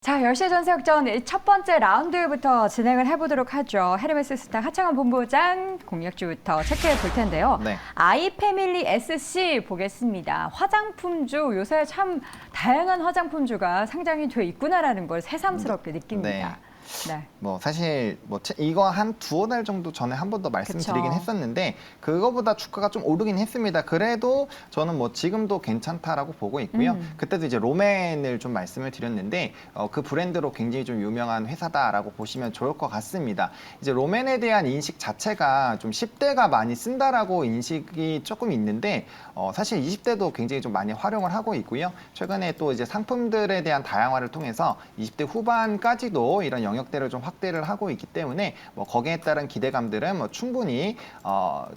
자, 10시 전세역전 첫 번째 라운드부터 진행을 해보도록 하죠. 헤르메스 스타 하창원 본부장 공략주부터 체크해 볼 텐데요. 네. 아이패밀리 SC 보겠습니다. 화장품주, 요새 참 다양한 화장품주가 상장이 돼 있구나라는 걸 새삼스럽게 느낍니다. 네. 뭐 사실 뭐 이거 한 두어 달 정도 전에 한 번 더 말씀드리긴 그쵸. 했었는데 그거보다 주가가 좀 오르긴 했습니다. 그래도 저는 뭐 지금도 괜찮다라고 보고 있고요. 그때도 이제 로맨을 좀 말씀을 드렸는데 그 브랜드로 굉장히 좀 유명한 회사다라고 보시면 좋을 것 같습니다. 이제 로맨에 대한 인식 자체가 좀 10대가 많이 쓴다라고 인식이 조금 있는데 사실 20대도 굉장히 좀 많이 활용을 하고 있고요. 최근에 또 이제 상품들에 대한 다양화를 통해서 20대 후반까지도 이런 영역대를 좀 확대를 하고 있기 때문에 뭐 거기에 따른 기대감들은 뭐 충분히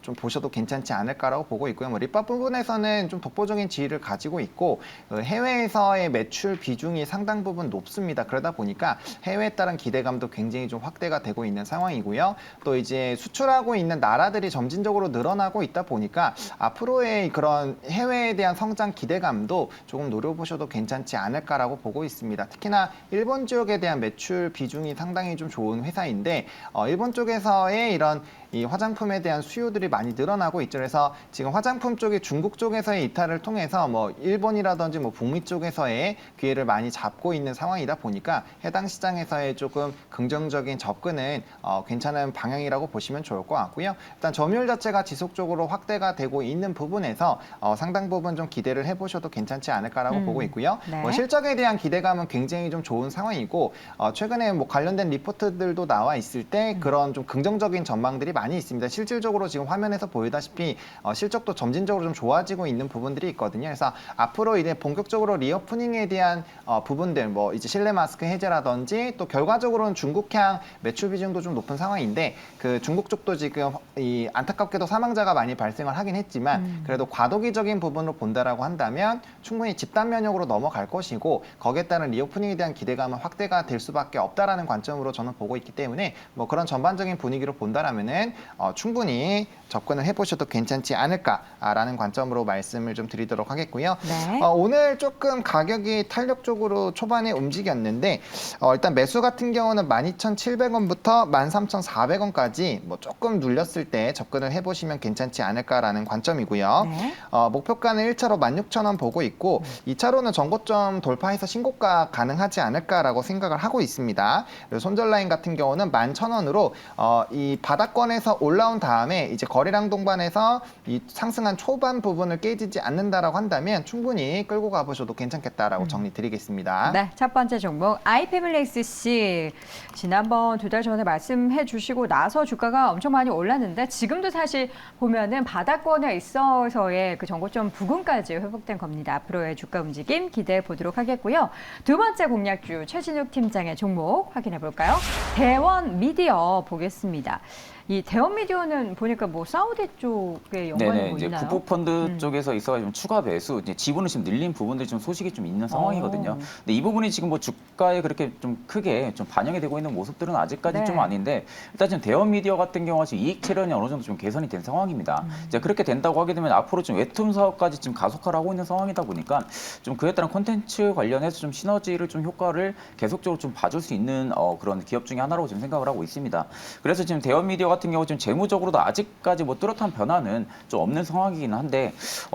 좀 보셔도 괜찮지 않을까라고 보고 있고요. 뭐 립밥 부분에서는 좀 독보적인 지위를 가지고 있고 해외에서의 매출 비중이 상당 부분 높습니다. 그러다 보니까 해외에 따른 기대감도 굉장히 좀 확대가 되고 있는 상황이고요. 또 이제 수출하고 있는 나라들이 점진적으로 늘어나고 있다 보니까 앞으로의 그런 해외에 대한 성장 기대감도 조금 노려보셔도 괜찮지 않을까라고 보고 있습니다. 특히나 일본 지역에 대한 매출 비중이 상당히 좀 좋은 회사인데 일본 쪽에서의 이런 이 화장품에 대한 수요들이 많이 늘어나고 있죠. 그래서 지금 화장품 쪽이 중국 쪽에서의 이탈을 통해서 뭐 일본이라든지 뭐 북미 쪽에서의 기회를 많이 잡고 있는 상황이다 보니까 해당 시장에서의 조금 긍정적인 접근은 괜찮은 방향이라고 보시면 좋을 것 같고요. 일단 점유율 자체가 지속적으로 확대가 되고 있는 부분에서 상당 부분 좀 기대를 해보셔도 괜찮지 않을까라고 보고 있고요. 네. 뭐 실적에 대한 기대감은 굉장히 좀 좋은 상황이고 최근에 뭐 관련된 리포트들도 나와 있을 때 그런 좀 긍정적인 전망들이 많이 있습니다. 실질적으로 지금 화면에서 보이다시피 실적도 점진적으로 좀 좋아지고 있는 부분들이 있거든요. 그래서 앞으로 이제 본격적으로 리오프닝에 대한 부분들, 뭐 이제 실내 마스크 해제라든지 또 결과적으로는 중국향 매출 비중도 좀 높은 상황인데 그 중국 쪽도 지금 이 안타깝게도 사망자가 많이 발생을 하긴 했지만 그래도 과도기적인 부분으로 본다라고 한다면 충분히 집단 면역으로 넘어갈 것이고 거기에 따른 리오프닝에 대한 기대감은 확대가 될 수밖에 없다라는 관점으로 저는 보고 있기 때문에 뭐 그런 전반적인 분위기로 본다라면은 충분히 접근을 해보셔도 괜찮지 않을까라는 관점으로 말씀을 좀 드리도록 하겠고요. 네. 오늘 조금 가격이 탄력적으로 초반에 움직였는데 일단 매수 같은 경우는 12,700원부터 13,400원까지 뭐 조금 눌렸을 때 접근을 해보시면 괜찮지 않을까라는 관점이고요. 네. 목표가는 1차로 16,000원 보고 있고 2차로는 전고점 돌파해서 신고가 가능하지 않을까라고 생각을 하고 있습니다. 그리고 손절 라인 같은 경우는 11,000원으로 이 바닥권에서 올라온 다음에 이제 거래량 동반해서 이 상승한 초반 부분을 깨지지 않는다라고 한다면 충분히 끌고 가보셔도 괜찮겠다라고 정리 드리겠습니다. 네, 첫 번째 종목 아이패밀리 SC. 지난번 2달 전에 말씀해 주시고 나서 주가가 엄청 많이 올랐는데 지금도 사실 보면은 바닥권에 있어서의 그 정고점 부근까지 회복된 겁니다. 앞으로의 주가 움직임 기대해 보도록 하겠고요. 두 번째 공략주 최진욱 팀장의 종목 확인해 볼까요? 대원 미디어 보겠습니다. 이 대원 미디어는 보니까 뭐 사우디 쪽에 연관이 네네, 뭐 이제 있나요? 국부펀드 쪽에서 있어가지고 추가 배수, 이제 지분을 지금 늘린 부분들이 좀 소식이 좀 있는 상황이거든요. 근데 이 부분이 지금 뭐 주가에 그렇게 좀 크게 좀 반영이 되고 있는 모습들은 아직까지 네. 좀 아닌데, 일단 지금 대원 미디어 같은 경우가 지금 이익 체련이 어느 정도 좀 개선이 된 상황입니다. 이제 그렇게 된다고 하게 되면 앞으로 좀 웹툰 사업까지 지금 가속화를 하고 있는 상황이다 보니까 좀 그에 따른 콘텐츠 관련해서 좀 시너지를 좀 효과를 계속적으로 좀 봐줄 수 있는 그런 기업 중에 하나라고 지금 생각을 하고 있습니다. 그래서 지금 대원 미디어 같은 경우 지금 재무적으로도 아직까지 뭐 뚜렷한 변화는 좀 없는 상황이긴 한데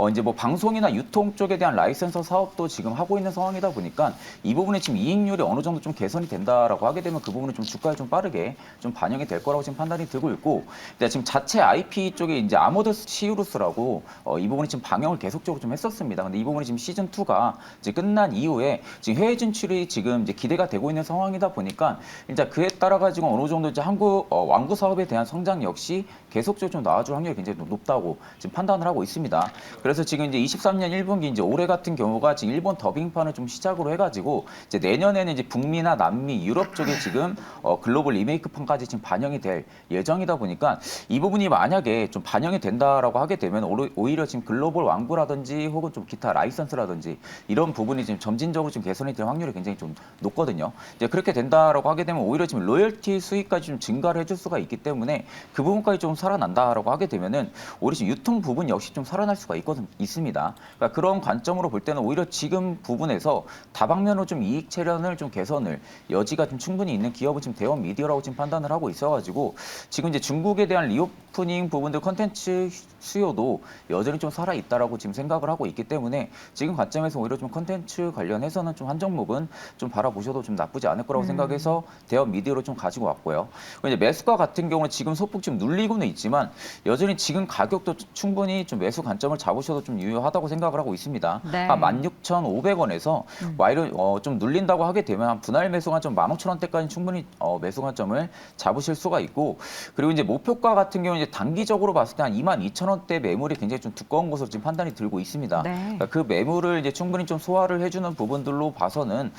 이제 뭐 방송이나 유통 쪽에 대한 라이센서 사업도 지금 하고 있는 상황이다 보니까 이 부분에 지금 이익률이 어느 정도 좀 개선이 된다라고 하게 되면 그 부분은 좀 주가에 좀 빠르게 좀 반영이 될 거라고 지금 판단이 들고 있고, 근데 지금 자체 IP 쪽에 이제 아모더스 시우루스라고 이 부분이 지금 방영을 계속적으로 좀 했었습니다. 근데 이 부분이 지금 시즌 2가 이제 끝난 이후에 지금 해외 진출이 지금 이제 기대가 되고 있는 상황이다 보니까 이제 그에 따라 가지고 어느 정도 이제 한국 완구 사업에 대한 성장 역시 계속적으로 좀 나와줄 확률이 굉장히 높다고 지금 판단을 하고 있습니다. 그래서 지금 이제 23년 1분기 이제 올해 같은 경우가 지금 일본 더빙판을 좀 시작으로 해가지고 이제 내년에는 이제 북미나 남미, 유럽 쪽에 지금 글로벌 리메이크판까지 지금 반영이 될 예정이다 보니까 이 부분이 만약에 좀 반영이 된다라고 하게 되면 오히려 지금 글로벌 완구라든지 혹은 좀 기타 라이선스라든지 이런 부분이 지금 점진적으로 지금 개선이 될 확률이 굉장히 좀 높거든요. 이제 그렇게 된다라고 하게 되면 오히려 지금 로열티 수익까지 좀 증가를 해줄 수가 있기 때문에 때문에 그 부분까지 좀 살아난다라고 하게 되면은 오히려 지금 유통 부분 역시 좀 살아날 수가 있습니다. 그러니까 그런 관점으로 볼 때는 오히려 지금 부분에서 다방면으로 좀 이익 체련을 좀 개선을 여지가 좀 충분히 있는 기업은 지금 대원 미디어라고 지금 판단을 하고 있어가지고 지금 이제 중국에 대한 리오프닝 부분들 컨텐츠 수요도 여전히 좀 살아 있다라고 지금 생각을 하고 있기 때문에 지금 관점에서 오히려 좀 컨텐츠 관련해서는 좀 한 종목은 좀 바라보셔도 좀 나쁘지 않을 거라고 생각해서 대원 미디어로 좀 가지고 왔고요. 이제 매수가 같은 경우는 지금 소폭 좀 눌리고는 있지만 여전히 지금 가격도 충분히 좀 매수 관점을 잡으셔도 좀 유효하다고 생각을 하고 있습니다. 네. 한 16,500원에서 와이로 좀 눌린다고 하게 되면 한 분할 매수 관점 15,000원대까지 충분히 매수 관점을 잡으실 수가 있고 그리고 이제 목표가 같은 경우는 이제 단기적으로 봤을 때 한 22,000원대 매물이 굉장히 좀 두꺼운 것으로 지금 판단이 들고 있습니다. 네. 그러니까 그 매물을 이제 충분히 좀 소화를 해주는 부분들로 봐서는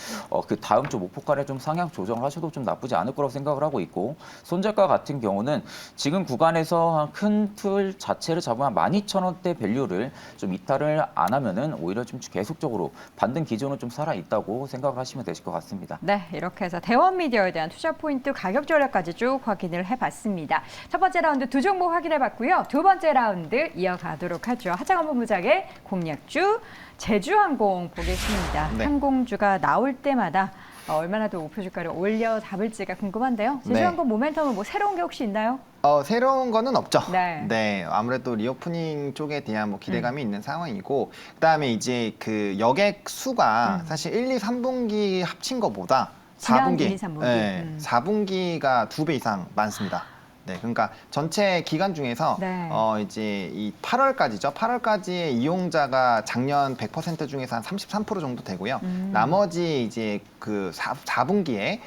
그 다음 주 목표가를 좀 상향 조정을 하셔도 좀 나쁘지 않을 거라고 생각을 하고 있고 손절가 같은 경우는 지금 구간에서 큰 틀 자체를 잡으면 12,000원대 밸류를 좀 이탈을 안 하면은 오히려 좀 계속적으로 반등 기조는 좀 살아 있다고 생각을 하시면 되실 것 같습니다. 네, 이렇게 해서 대원 미디어에 대한 투자 포인트 가격 전략까지 쭉 확인을 해봤습니다. 첫 번째 라운드 두 종목 확인해봤고요. 두 번째 라운드 이어가도록 하죠. 하창원 본부장의 공략주 제주항공 보겠습니다. 네. 항공주가 나올 때마다 얼마나 더 목표 주가를 올려 잡을지가 궁금한데요. 제주항공 모멘텀은 뭐 새로운 게 혹시 있나요? 새로운 거는 없죠. 네. 아무래도 리오프닝 쪽에 대한 뭐 기대감이 있는 상황이고, 그다음에 이제 그 여객 수가 사실 1, 2, 3분기 합친 것보다 지난 4분기, 1, 2, 3분기. 4분기가 2배 이상 많습니다. 네, 그러니까 전체 기간 중에서 네. 이제 이 8월까지죠. 8월까지의 이용자가 작년 100% 중에서 한 33% 정도 되고요. 나머지 이제 그 4분기에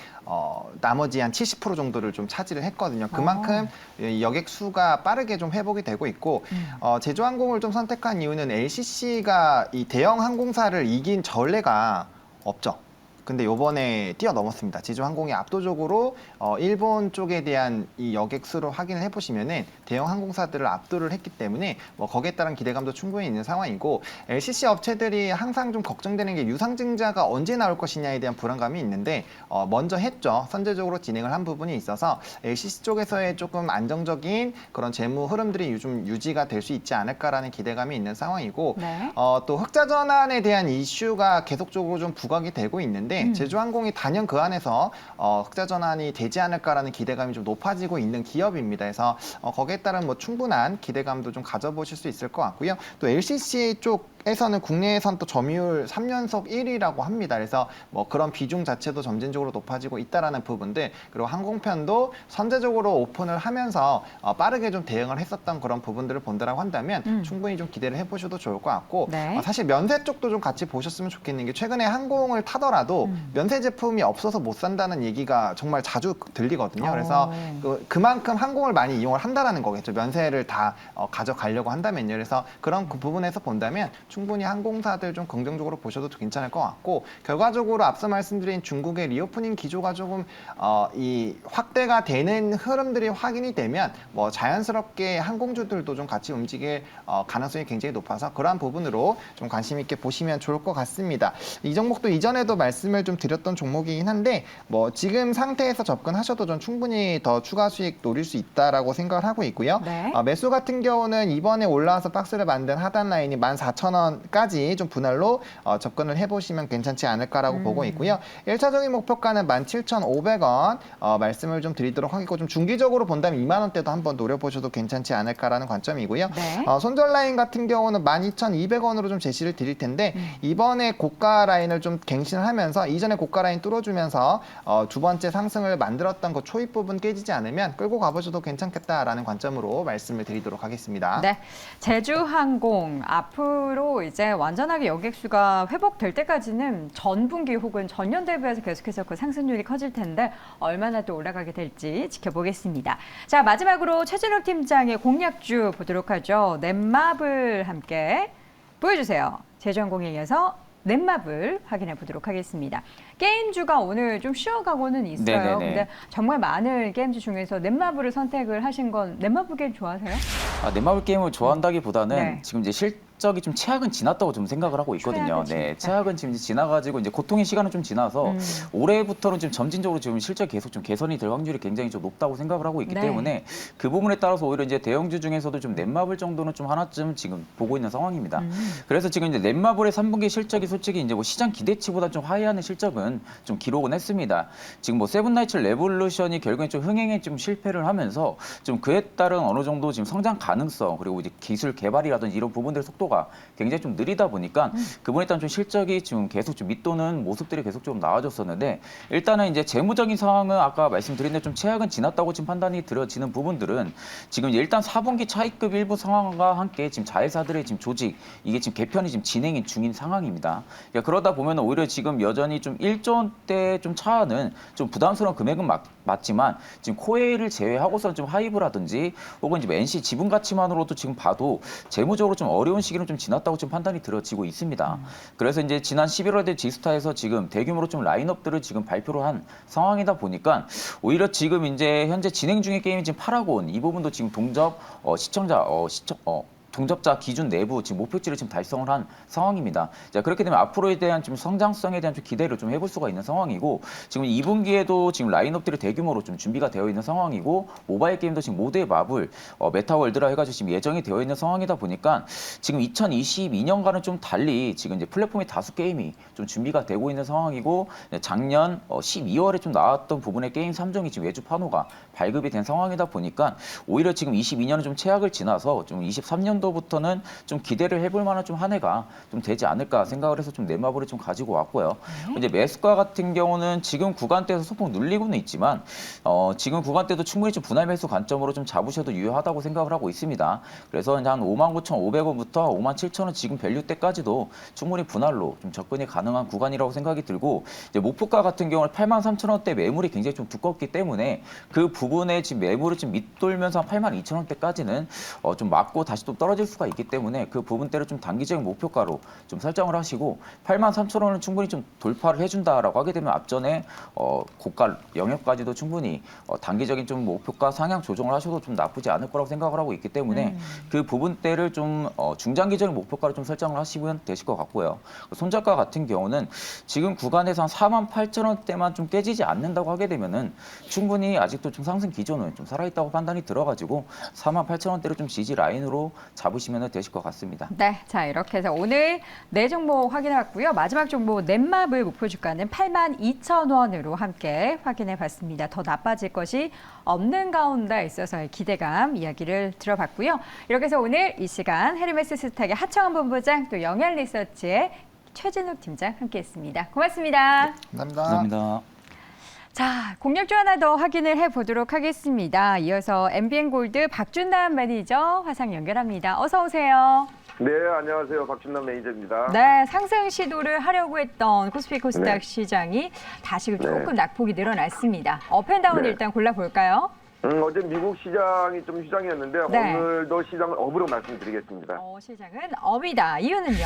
나머지 한 70% 정도를 좀 차지를 했거든요. 그만큼 이 여객 수가 빠르게 좀 회복이 되고 있고 제주항공을 좀 선택한 이유는 LCC가 이 대형 항공사를 이긴 전례가 없죠. 근데 요번에 뛰어넘었습니다. 제주항공이 압도적으로 일본 쪽에 대한 이 여객 수로 확인을 해보시면은 대형 항공사들을 압도를 했기 때문에 뭐 거기에 따른 기대감도 충분히 있는 상황이고 LCC 업체들이 항상 좀 걱정되는 게 유상증자가 언제 나올 것이냐에 대한 불안감이 있는데 먼저 했죠. 선제적으로 진행을 한 부분이 있어서 LCC 쪽에서의 조금 안정적인 그런 재무 흐름들이 좀 유지가 될 수 있지 않을까라는 기대감이 있는 상황이고 네. 또 흑자 전환에 대한 이슈가 계속적으로 좀 부각이 되고 있는데 제주항공이 단연 그 안에서 흑자 전환이 되지 않을까라는 기대감이 좀 높아지고 있는 기업입니다. 그래서 거기에 따른 뭐 충분한 기대감도 좀 가져보실 수 있을 것 같고요. 또 LCC 쪽에서는 국내에선 또 점유율 3연속 1위라고 합니다. 그래서 뭐 그런 비중 자체도 점진적으로 높아지고 있다라는 부분들, 그리고 항공편도 선제적으로 오픈을 하면서 빠르게 좀 대응을 했었던 그런 부분들을 본다라고 한다면 충분히 좀 기대를 해보셔도 좋을 것 같고 네. 사실 면세 쪽도 좀 같이 보셨으면 좋겠는 게 최근에 항공을 타더라도 면세 제품이 없어서 못 산다는 얘기가 정말 자주 들리거든요. 그래서 그만큼 항공을 많이 이용을 한다라는 거겠죠. 면세를 다 가져가려고 한다면요. 그래서 그런 그 부분에서 본다면 충분히 항공사들 좀 긍정적으로 보셔도 괜찮을 것 같고, 결과적으로 앞서 말씀드린 중국의 리오프닝 기조가 조금 이 확대가 되는 흐름들이 확인이 되면 뭐 자연스럽게 항공주들도 좀 같이 움직일 가능성이 굉장히 높아서 그러한 부분으로 좀 관심 있게 보시면 좋을 것 같습니다. 이 종목도 이전에도 말씀을 좀 드렸던 종목이긴 한데 뭐 지금 상태에서 접근하셔도 좀 충분히 더 추가 수익 노릴 수 있다라고 생각을 하고 있고요. 네. 매수 같은 경우는 이번에 올라와서 박스를 만든 하단 라인이 14,000원까지 좀 분할로 접근을 해보시면 괜찮지 않을까라고 보고 있고요. 1차적인 목표가는 17,500원 말씀을 좀 드리도록 하겠고, 좀 중기적으로 본다면 2만 원대도 한번 노려보셔도 괜찮지 않을까라는 관점이고요. 네. 손절 라인 같은 경우는 12,200원으로 좀 제시를 드릴 텐데 이번에 고가 라인을 좀 갱신을 하면서 이전에 고가 라인 뚫어주면서 두 번째 상승을 만들었던 그 초입 부분 깨지지 않으면 끌고 가보셔도 괜찮겠다라는 관점으로 말씀을 드리도록 하겠습니다. 네, 제주항공 앞으로 이제 완전하게 여객수가 회복될 때까지는 전분기 혹은 전년 대비해서 계속해서 그 상승률이 커질 텐데 얼마나 또 올라가게 될지 지켜보겠습니다. 자, 마지막으로 최진욱 팀장의 공략주 보도록 하죠. 넷마블 함께 보여주세요. 제주항공에 이어서 넷마블 확인해 보도록 하겠습니다. 게임주가 오늘 좀 쉬어가고는 있어요. 네네네. 근데 정말 많은 게임주 중에서 넷마블을 선택을 하신 건 넷마블 게임 좋아하세요? 넷마블 게임을 좋아한다기보다는 네. 지금 이제 실적이 좀 최악은 지났다고 좀 생각을 하고 있거든요. 최악은 네, 지났다. 최악은 지금 이제 지나가지고 이제 고통의 시간은 좀 지나서 올해부터는 좀 점진적으로 지금 실적 계속 좀 개선이 될 확률이 굉장히 좀 높다고 생각을 하고 있기 네. 때문에 그 부분에 따라서 오히려 이제 대형주 중에서도 좀 넷마블 정도는 좀 하나쯤 지금 보고 있는 상황입니다. 그래서 지금 이제 넷마블의 3분기 실적이 솔직히 이제 뭐 시장 기대치보다 좀 하회하는 실적은 좀 기록은 했습니다. 지금 뭐 세븐나이츠 레볼루션이 결국엔 좀 흥행에 좀 실패를 하면서 좀 그에 따른 어느 정도 지금 성장 가능성 그리고 이제 기술 개발이라든지 이런 부분들의 속도가 굉장히 좀 느리다 보니까 그분에 따른 좀 실적이 지금 계속 좀 밑도는 모습들이 계속 좀 나아졌었는데 일단은 이제 재무적인 상황은 아까 말씀드린 대로 좀 최악은 지났다고 지금 판단이 들어지는 부분들은 지금 이제 일단 4분기 차익급 일부 상황과 함께 지금 자회사들의 지금 조직 이게 지금 개편이 지금 진행 중인 상황입니다. 그러니까 그러다 보면 오히려 지금 여전히 좀 1조 원대 좀 차는 좀 부담스러운 금액은 맞지만 지금 코웨이를 제외하고서는 좀 하이브라든지 혹은 이제 NC 지분 가치만으로도 지금 봐도 재무적으로 좀 어려운 시기는 좀 지났다고 지금 판단이 들어지고 있습니다. 그래서 이제 지난 11월에 지스타에서 지금 대규모로 좀 라인업들을 지금 발표를 한 상황이다 보니까 오히려 지금 이제 현재 진행 중의 게임이 지금 파라곤 이 부분도 지금 동접자 기준 내부 지금 목표치를 지금 달성을 한 상황입니다. 자, 그렇게 되면 앞으로에 대한 좀 성장성에 대한 좀 기대를 좀 해볼 수가 있는 상황이고 지금 2분기에도 지금 라인업들이 대규모로 좀 준비가 되어 있는 상황이고 모바일 게임도 지금 모두의 마블, 메타월드라 해가지고 지금 예정이 되어 있는 상황이다 보니까 지금 2022년과는 좀 달리 지금 이제 플랫폼의 다수 게임이 좀 준비가 되고 있는 상황이고 작년 12월에 좀 나왔던 부분의 게임 3종이 지금 외주 판호가 발급이 된 상황이다 보니까 오히려 지금 22년은 좀 최악을 지나서 좀 23년도부터는 좀 기대를 해볼 만한 좀 한 해가 좀 되지 않을까 생각을 해서 좀 넷마블을 좀 가지고 왔고요. 이제 매수가 같은 경우는 지금 구간대에서 소폭 눌리고는 있지만 지금 구간대도 충분히 좀 분할 매수 관점으로 좀 잡으셔도 유효하다고 생각을 하고 있습니다. 그래서 이제 한 59,500원부터 57,000원 지금 밸류 때까지도 충분히 분할로 좀 접근이 가능한 구간이라고 생각이 들고 이제 목표가 같은 경우는 83,000원대 매물이 굉장히 좀 두껍기 때문에 그 부분에 지금 매물을 좀 밑돌면서 한 82,000원대까지는 좀 맞고 다시 또 떨어질 수가 있기 때문에 그 부분대를 좀 단기적인 목표가로 좀 설정을 하시고 83,000원은 충분히 좀 돌파를 해준다라고 하게 되면 앞전에 고가 영역까지도 충분히 단기적인 좀 목표가 상향 조정을 하셔도 좀 나쁘지 않을 거라고 생각을 하고 있기 때문에 그 부분대를 좀 중장기적인 목표가를 좀 설정을 하시면 되실 것 같고요. 손절가 같은 경우는 지금 구간에서 한 48,000원대만 좀 깨지지 않는다고 하게 되면은 충분히 아직도 좀 상승 기조는 좀 살아있다고 판단이 들어가지고 48,000원대를 좀 지지 라인으로 잡으시면 되실 것 같습니다. 네, 자 이렇게 해서 오늘 네 종목 확인해봤고요. 마지막 종목 넷마블 목표 주가는 82,000원으로 함께 확인해봤습니다. 더 나빠질 것이 없는 가운데 있어서의 기대감 이야기를 들어봤고요. 이렇게 해서 오늘 이 시간 헤르메스 스탁의 하청원 본부장 또 영양리서치의 최진욱 팀장 함께했습니다. 고맙습니다. 감사합니다. 감사합니다. 자, 공략주 하나 더 확인을 해보도록 하겠습니다. 이어서 MBN골드 박준남 매니저 화상 연결합니다. 어서 오세요. 네, 안녕하세요. 박준남 매니저입니다. 네, 상승 시도를 하려고 했던 코스피 코스닥 네. 시장이 다시 네. 조금 낙폭이 늘어났습니다. 업앤다운 네. 일단 골라볼까요? 어제 미국 시장이 좀 휴장이었는데 네. 오늘도 시장을 업으로 말씀드리겠습니다. 시장은 업이다. 이유는요?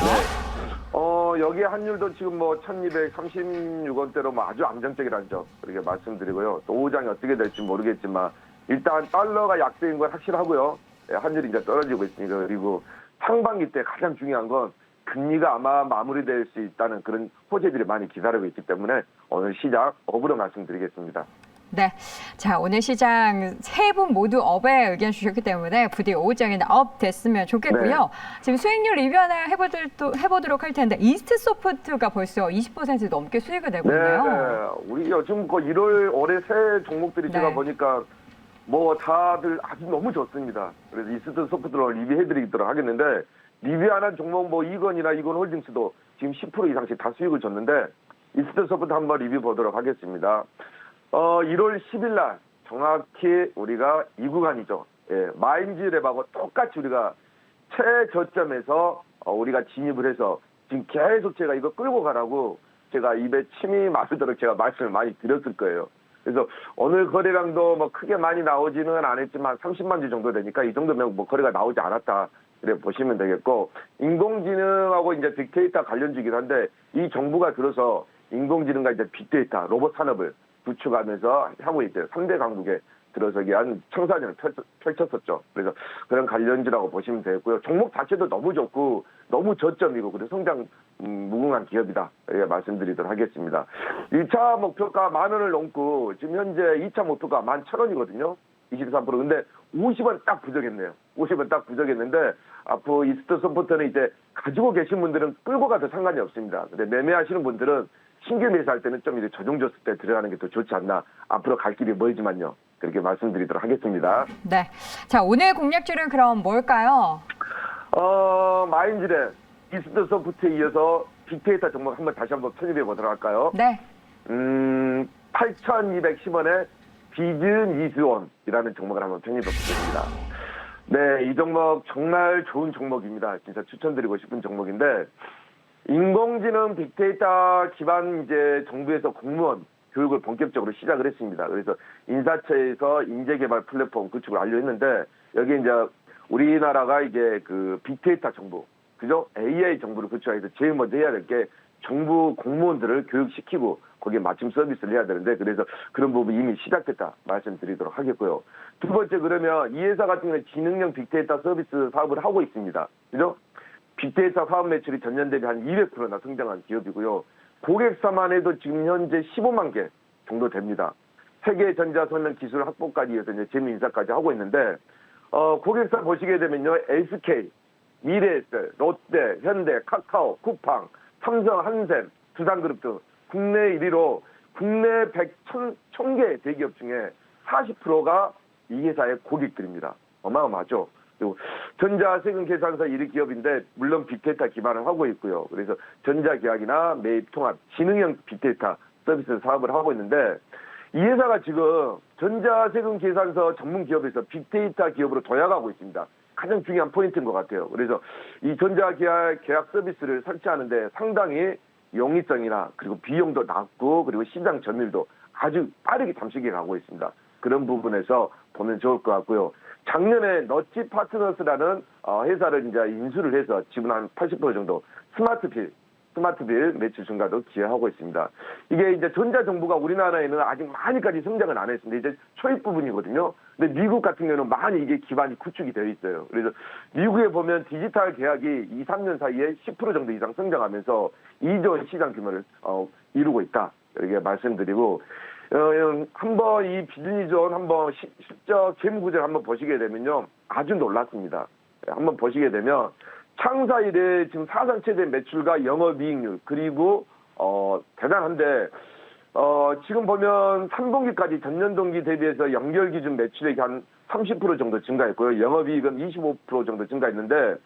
여기 환율도 지금 뭐 1236원대로 뭐 아주 안정적이라는 점 그렇게 말씀드리고요. 또 오후장이 어떻게 될지 모르겠지만 일단 달러가 약세인 건 확실하고요. 환율이 이제 떨어지고 있으니까 그리고 상반기 때 가장 중요한 건 금리가 아마 마무리될 수 있다는 그런 호재들이 많이 기다리고 있기 때문에 오늘 시장 업으로 말씀드리겠습니다. 네. 자, 오늘 시장 세 분 모두 업에 의견 주셨기 때문에 부디 오후장에는 업 됐으면 좋겠고요. 네. 지금 수익률 리뷰 하나 해보도록 할 텐데 이스트 소프트가 벌써 20% 넘게 수익을 내고 있네요. 우리 요즘 그 1월 올해 새 종목들이 제가 네. 보니까 뭐 다들 아주 너무 좋습니다. 그래서 이스트 소프트로 리뷰해드리도록 하겠는데 리뷰하는 종목 뭐 이건이나 이건홀딩스도 지금 10% 이상씩 다 수익을 줬는데 이스트 소프트 한번 리뷰 보도록 하겠습니다. 1월 10일 날 정확히 우리가 이 구간이죠. 예, 마인즈랩하고 똑같이 우리가 최저점에서 우리가 진입을 해서 지금 계속 제가 이거 끌고 가라고 제가 입에 침이 마르도록 제가 말씀을 많이 드렸을 거예요. 그래서 오늘 거래량도 뭐 크게 많이 나오지는 않았지만 30만 주 정도 되니까 이 정도면 뭐 거래가 나오지 않았다. 그래 보시면 되겠고 인공지능하고 이제 빅데이터 관련주이긴 한데 이 정부가 들어서 인공지능과 이제 빅데이터 로봇 산업을 구축하면서 하고 있대요. 3대 강국의 들어서기 위한 청사진을 펼쳤었죠. 그래서 그런 관련주라고 보시면 되겠고요. 종목 자체도 너무 좋고 너무 저점이고 그리고 성장 무궁한 기업이다. 예, 말씀드리도록 하겠습니다. 1차 목표가 10,000원을 넘고 지금 현재 2차 목표가 11,000원이거든요. 23%. 근데 50원 딱 부족했네요. 50원 딱 부족했는데 앞으로 이스트 소프트는 이제 가지고 계신 분들은 끌고 가도 상관이 없습니다. 근데 매매하시는 분들은 신규 매수할 때는 좀 이제 조정줬을 때 들어가는 게 더 좋지 않나. 앞으로 갈 길이 멀지만요. 그렇게 말씀드리도록 하겠습니다. 네. 자, 오늘 공략줄은 그럼 뭘까요? 마인즈랩, 이스트 소프트에 이어서 빅데이터 종목 다시 한번 편입해 보도록 할까요? 네. 8,210원에 비즈니스원이라는 종목을 한번 편입해 보겠습니다. 네, 이 종목 정말 좋은 종목입니다. 진짜 추천드리고 싶은 종목인데, 인공지능 빅데이터 기반 이제 정부에서 공무원 교육을 본격적으로 시작을 했습니다. 그래서 인사처에서 인재개발 플랫폼 구축을 완료했는데, 여기 이제 우리나라가 이제 그 빅데이터 정부, 그죠? AI 정부를 구축해서 제일 먼저 해야 될 게 정부 공무원들을 교육시키고 거기에 맞춤 서비스를 해야 되는데, 그래서 그런 부분이 이미 시작됐다 말씀드리도록 하겠고요. 두 번째, 그러면 이 회사 같은 경우는 지능형 빅데이터 서비스 사업을 하고 있습니다. 그죠? 빅데이터 사업 매출이 전년 대비 한 200%나 성장한 기업이고요. 고객사만 해도 지금 현재 15만 개 정도 됩니다. 세계 전자선명 기술 확보까지 해서 이제 재무 인사까지 하고 있는데, 고객사 보시게 되면요, SK, 미래에셋, 롯데, 현대, 카카오, 쿠팡, 삼성, 한샘, 두산그룹 등 국내 1위로 국내 1000개 대기업 중에 40%가 이 회사의 고객들입니다. 어마어마하죠. 그리고 전자세금계산서 1위 기업인데 물론 빅데이터 기반을 하고 있고요. 그래서 전자계약이나 매입통합, 지능형 빅데이터 서비스 사업을 하고 있는데, 이 회사가 지금 전자세금계산서 전문 기업에서 빅데이터 기업으로 도약하고 있습니다. 가장 중요한 포인트인 것 같아요. 그래서 이 전자계약 서비스를 설치하는데 상당히 용이성이나 그리고 비용도 낮고 그리고 시장 점유율도 아주 빠르게 잠식해 가고 있습니다. 그런 부분에서 보면 좋을 것 같고요. 작년에 너치 파트너스라는 회사를 이제 인수를 해서 지분 한 80% 정도 스마트빌 매출 증가도 기여하고 있습니다. 이게 이제 전자정부가 우리나라에는 아직 많이까지 성장은 안 했습니다. 이제 초입 부분이거든요. 근데 미국 같은 경우는 많이 이게 기반이 구축이 되어 있어요. 그래서 미국에 보면 디지털 계약이 2, 3년 사이에 10% 정도 이상 성장하면서 2조 원 시장 규모를 이루고 있다. 이렇게 말씀드리고, 한번 이 비즈니스원 한번 실적 재무 구조를 한번 보시게 되면요, 아주 놀랍습니다. 한번 보시게 되면 창사 이래 지금 사상 최대 매출과 영업이익률 그리고 대단한데, 지금 보면 3분기까지 전년 동기 대비해서 연결 기준 매출액이 한 30% 정도 증가했고요. 영업이익은 25% 정도 증가했는데,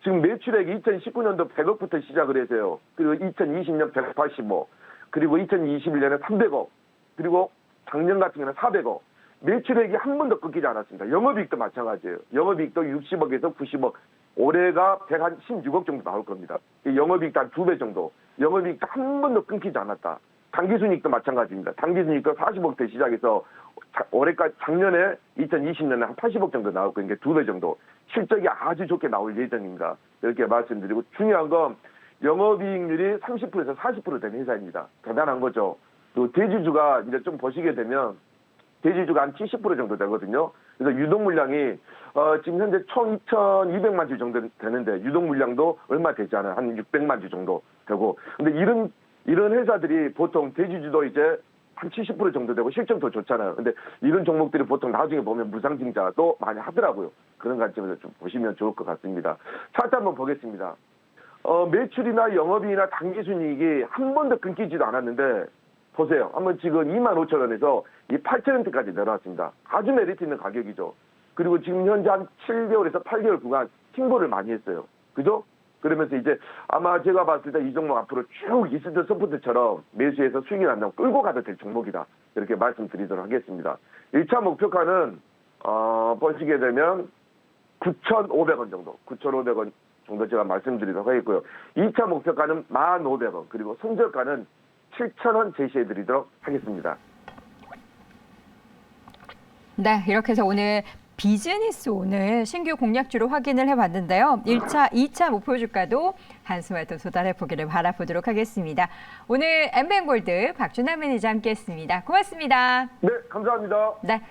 지금 매출액이 2019년도 100억부터 시작을 해서요. 그리고 2020년 185, 그리고 2021년에 300억, 그리고 작년 같은 경우는 400억. 매출액이 한 번도 끊기지 않았습니다. 영업이익도 마찬가지예요. 영업이익도 60억에서 90억. 올해가 116억 정도 나올 겁니다. 영업이익도 한 2배 정도. 영업이익도 한 번도 끊기지 않았다. 당기순이익도 마찬가지입니다. 당기순이익도 40억대 시작해서 올해까지 작년에 2020년에 한 80억 정도 나올 거니까 2배 정도. 실적이 아주 좋게 나올 예정입니다. 이렇게 말씀드리고, 중요한 건 영업이익률이 30%에서 40% 되는 회사입니다. 대단한 거죠. 또 대주주가 이제 좀 보시게 되면 대주주가 한 70% 정도 되거든요. 그래서 유동 물량이 지금 현재 총 2,200만 주 정도 되는데 유동 물량도 얼마 되지 않아요. 한 600만 주 정도 되고. 근데 이런 회사들이 보통 대주주도 이제 한 70% 정도 되고 실적도 좋잖아요. 근데 이런 종목들이 보통 나중에 보면 무상증자도 많이 하더라고요. 그런 관점에서 좀 보시면 좋을 것 같습니다. 차트 한번 보겠습니다. 매출이나 영업이익이나 당기순이익이 한 번도 끊기지도 않았는데, 보세요. 한번 지금 25,000원에서 이 8,000원대까지 내려왔습니다. 아주 메리트 있는 가격이죠. 그리고 지금 현재 한 7개월에서 8개월 구간 팅보를 많이 했어요. 그죠? 그러면서 이제 아마 제가 봤을 때 이 종목 앞으로 쭉 이스트 소프트처럼 매수해서 수익이 난다면 끌고 가도 될 종목이다. 이렇게 말씀드리도록 하겠습니다. 1차 목표가는 보시게 되면 9,500원 정도, 9,500원 정도 제가 말씀드리도록 하겠고요. 2차 목표가는 1,500원, 그리고 손절가는 7,000원 제시해드리도록 하겠습니다. 네, 이렇게 해서 오늘 비즈니스 오늘 신규 공략주로 확인을 해봤는데요. 1차, 2차 목표 주가도 한숨을 또 쏟아내보기를 바라보도록 하겠습니다. 오늘 엠뱅골드 박준하 매니저 함께했습니다. 고맙습니다. 네, 감사합니다. 네.